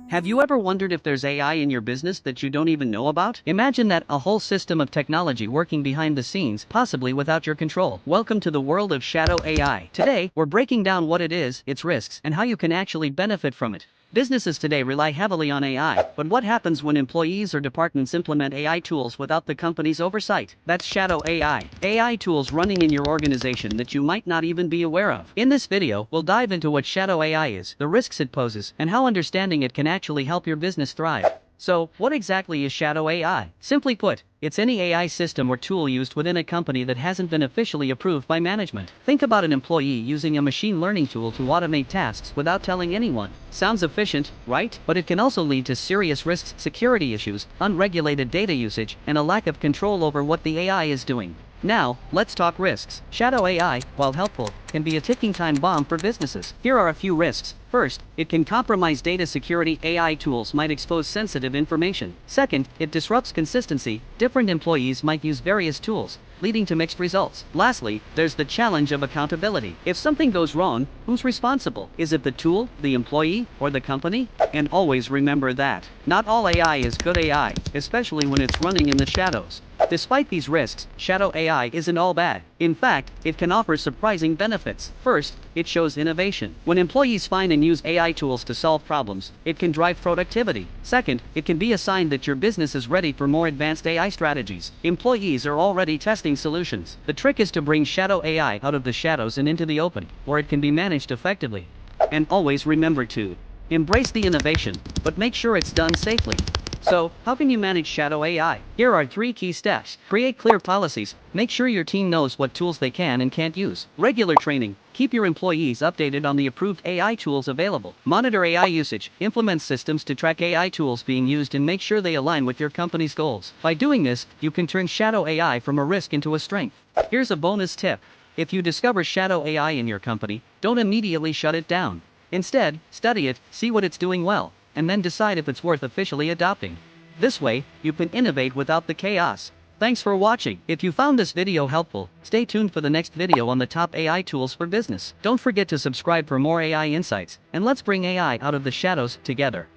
Have you ever wondered if there's AI in your business that you don't even know about? Imagine that, a whole system of technology working behind the scenes, possibly without your control. Welcome to the world of shadow AI. Today, we're breaking down what it is, its risks, and how you can actually benefit from it. Businesses today rely heavily on AI, but what happens when employees or departments implement AI tools without the company's oversight? That's shadow AI. AI tools running in your organization that you might not even be aware of. In this video, we'll dive into what shadow AI is, the risks it poses, and how understanding it can actually help your business thrive. So, what exactly is shadow AI? Simply put, it's any AI system or tool used within a company that hasn't been officially approved by management. Think about an employee using a machine learning tool to automate tasks without telling anyone. Sounds efficient, right? But it can also lead to serious risks, security issues, unregulated data usage, and a lack of control over what the AI is doing. Now, let's talk risks. Shadow AI, while helpful, can be a ticking time bomb for businesses. Here are a few risks. First, it can compromise data security. AI tools might expose sensitive information. Second, it disrupts consistency. Different employees might use various tools, leading to mixed results. Lastly, there's the challenge of accountability. If something goes wrong, who's responsible? Is it the tool, the employee, or the company? And always remember that not all AI is good AI, especially when it's running in the shadows. Despite these risks, shadow AI isn't all bad. In fact, it can offer surprising benefits. First, it shows innovation. When employees find and use AI tools to solve problems, it can drive productivity. Second, it can be a sign that your business is ready for more advanced AI strategies. Employees are already testing solutions. The trick is to bring shadow AI out of the shadows and into the open, where it can be managed effectively. And always remember to embrace the innovation, but make sure it's done safely. So, how can you manage shadow AI? Here are 3 key steps. Create clear policies. Make sure your team knows what tools they can and can't use. Regular training. Keep your employees updated on the approved AI tools available. Monitor AI usage. Implement systems to track AI tools being used and make sure they align with your company's goals. By doing this, you can turn shadow AI from a risk into a strength. Here's a bonus tip. If you discover shadow AI in your company, don't immediately shut it down. Instead, study it, see what it's doing well, and then decide if it's worth officially adopting. This way, you can innovate without the chaos. Thanks for watching. If you found this video helpful, stay tuned for the next video on the top AI tools for business. Don't forget to subscribe for more AI insights, and let's bring AI out of the shadows together.